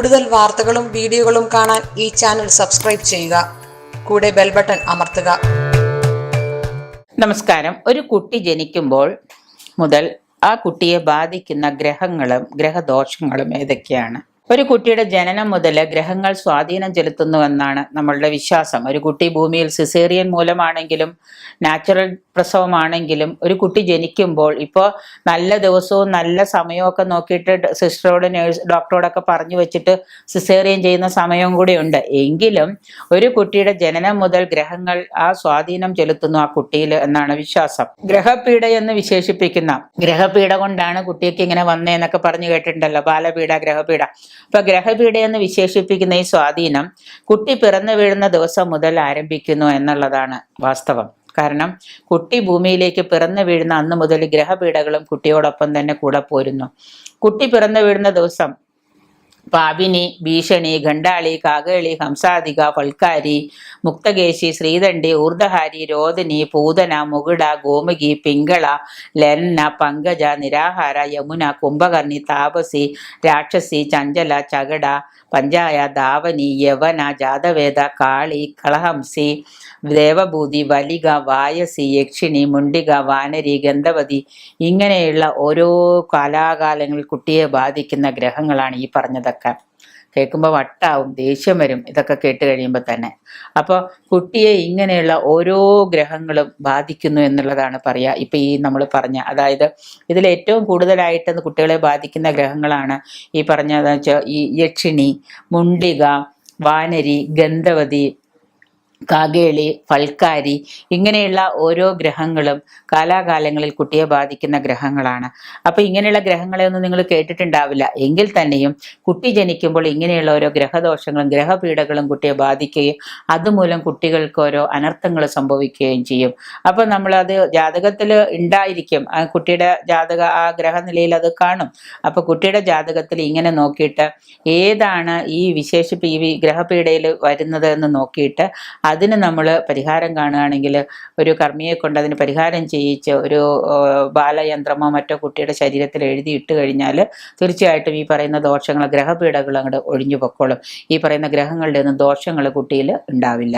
കൂടുതൽ വാർത്തകളും വീഡിയോകളും കാണാൻ ഈ ചാനൽ സബ്സ്ക്രൈബ് ചെയ്യുക. കൂടെ ബെൽ ബട്ടൺ അമർത്തുക. നമസ്കാരം. ഒരു കുട്ടി ജനിക്കുമ്പോൾ മുതൽ ആ കുട്ടിയെ ബാധിക്കുന്ന ഗ്രഹങ്ങളും ഗ്രഹദോഷങ്ങളും ഏതൊക്കെയാണ്? ഒരു കുട്ടിയുടെ ജനനം മുതൽ ഗ്രഹങ്ങൾ സ്വാധീനം ചെലുത്തുന്നുവെന്നാണ് നമ്മളുടെ വിശ്വാസം. ഒരു കുട്ടി ഭൂമിയിൽ സിസേറിയൻ മൂലമാണെങ്കിലും നാച്ചുറൽ പ്രസവമാണെങ്കിലും ഒരു കുട്ടി ജനിക്കുമ്പോൾ ഇപ്പോൾ നല്ല ദിവസവും നല്ല സമയമൊക്കെ നോക്കിയിട്ട് സിസ്റ്ററോട് ഡോക്ടറോടൊക്കെ പറഞ്ഞു വെച്ചിട്ട് സിസേറിയൻ ചെയ്യുന്ന സമയവും കൂടി ഉണ്ട്. എങ്കിലും ഒരു കുട്ടിയുടെ ജനനം മുതൽ ഗ്രഹങ്ങൾ ആ സ്വാധീനം ചെലുത്തുന്നു ആ കുട്ടിയിൽ എന്നാണ് വിശ്വാസം. ഗ്രഹപീഡ എന്ന് വിശേഷിപ്പിക്കുന്ന ഗ്രഹപീഡ കൊണ്ടാണ് കുട്ടിക്ക് ഇങ്ങനെ വന്നേന്നൊക്കെ പറഞ്ഞു കേട്ടിട്ടുണ്ടല്ലോ, ബാലപീഡ, ഗ്രഹപീഡ. അപ്പൊ ഗ്രഹപീഡ എന്ന് വിശേഷിപ്പിക്കുന്ന ഈ സ്വാധീനം കുട്ടി പിറന്നു വീഴുന്ന ദിവസം മുതൽ ആരംഭിക്കുന്നു എന്നുള്ളതാണ് വാസ്തവം. കാരണം കുട്ടി ഭൂമിയിലേക്ക് പിറന്നു വീഴുന്ന അന്ന് മുതൽ ഗ്രഹപീഡകളും കുട്ടിയോടൊപ്പം തന്നെ കൂടെ പോരുന്നു. കുട്ടി പിറന്നു വീഴുന്ന ദിവസം പാപിനി, ഭീഷണി, ഗണ്ഡാളി, കാകേളി, ഹംസാധിക, ഫൽക്കാരി, മുക്തകേശി, ശ്രീദണ്ഡി, ഊർധഹാരി, രോദിനി, പൂതന, മുകുട, ഗോമുഖി, പിംഗള, ലന്ന, പങ്കജ, നിരാഹാര, യമുന, കുംഭകർണി, താപസി, രാക്ഷസി, ചഞ്ചല, ചകട, പഞ്ചായ, ധാവനി, യവന, ജാതവേദ, കാളി, കളഹംസി, ദേവഭൂതി, വലിക, വായസി, യക്ഷിണി, മുണ്ടിക, വാനരി, ഗന്ധവതി, ഇങ്ങനെയുള്ള ഓരോ കാലാകാലങ്ങളിൽ കുട്ടിയെ ബാധിക്കുന്ന ഗ്രഹങ്ങളാണ് ഈ പറഞ്ഞതൊക്കെ. കേൾക്കുമ്പോൾ വട്ടാവും, ദേഷ്യം വരും ഇതൊക്കെ കേട്ട് കഴിയുമ്പോൾ തന്നെ. അപ്പോൾ കുട്ടിയെ ഇങ്ങനെയുള്ള ഓരോ ഗ്രഹങ്ങളും ബാധിക്കുന്നു എന്നുള്ളതാണ് പറയുക. ഇപ്പം ഈ നമ്മൾ പറഞ്ഞ, അതായത് ഇതിൽ ഏറ്റവും കൂടുതലായിട്ട് കുട്ടികളെ ബാധിക്കുന്ന ഗ്രഹങ്ങളാണ് ഈ പറഞ്ഞതെന്ന് വെച്ചാൽ ഈ യക്ഷിണി, മുണ്ടിക, വാനരി, ഗന്ധവതി, കാകേളി, ഫൽക്കാരി, ഇങ്ങനെയുള്ള ഓരോ ഗ്രഹങ്ങളും കാലാകാലങ്ങളിൽ കുട്ടിയെ ബാധിക്കുന്ന ഗ്രഹങ്ങളാണ്. അപ്പോൾ ഇങ്ങനെയുള്ള ഗ്രഹങ്ങളെ ഒന്നും നിങ്ങൾ കേട്ടിട്ടുണ്ടാവില്ല. എങ്കിൽ തന്നെയും കുട്ടി ജനിക്കുമ്പോൾ ഇങ്ങനെയുള്ള ഓരോ ഗ്രഹദോഷങ്ങളും ഗ്രഹപീഠകളും കുട്ടിയെ ബാധിക്കുകയും അതുമൂലം കുട്ടികൾക്ക് ഓരോ അനർത്ഥങ്ങൾ സംഭവിക്കുകയും ചെയ്യും. അപ്പോൾ നമ്മളത് ജാതകത്തിൽ ഉണ്ടായിരിക്കും, ആ കുട്ടിയുടെ ജാതക ആ ഗ്രഹനിലയിൽ അത് കാണും. അപ്പോൾ കുട്ടിയുടെ ജാതകത്തിൽ ഇങ്ങനെ നോക്കിയിട്ട് ഏതാണ് ഈ ഈ ഗ്രഹപീഠയിൽ വരുന്നത് എന്ന് നോക്കിയിട്ട് അതിന് നമ്മൾ പരിഹാരം കാണുകയാണെങ്കിൽ ഒരു കർമ്മിയെ കൊണ്ട് അതിന് പരിഹാരം ചെയ്യിച്ച് ഒരു ബാലയന്ത്രമോ മറ്റോ കുട്ടിയുടെ ശരീരത്തിൽ എഴുതിയിട്ട് കഴിഞ്ഞാൽ തീർച്ചയായിട്ടും ഈ പറയുന്ന ദോഷങ്ങൾ, ഗ്രഹപീഠകൾ അങ്ങോട്ട് ഒഴിഞ്ഞു പൊക്കോളും. ഈ പറയുന്ന ഗ്രഹങ്ങളുടെ ഒന്നും ദോഷങ്ങൾ കുട്ടിയിൽ ഉണ്ടാവില്ല.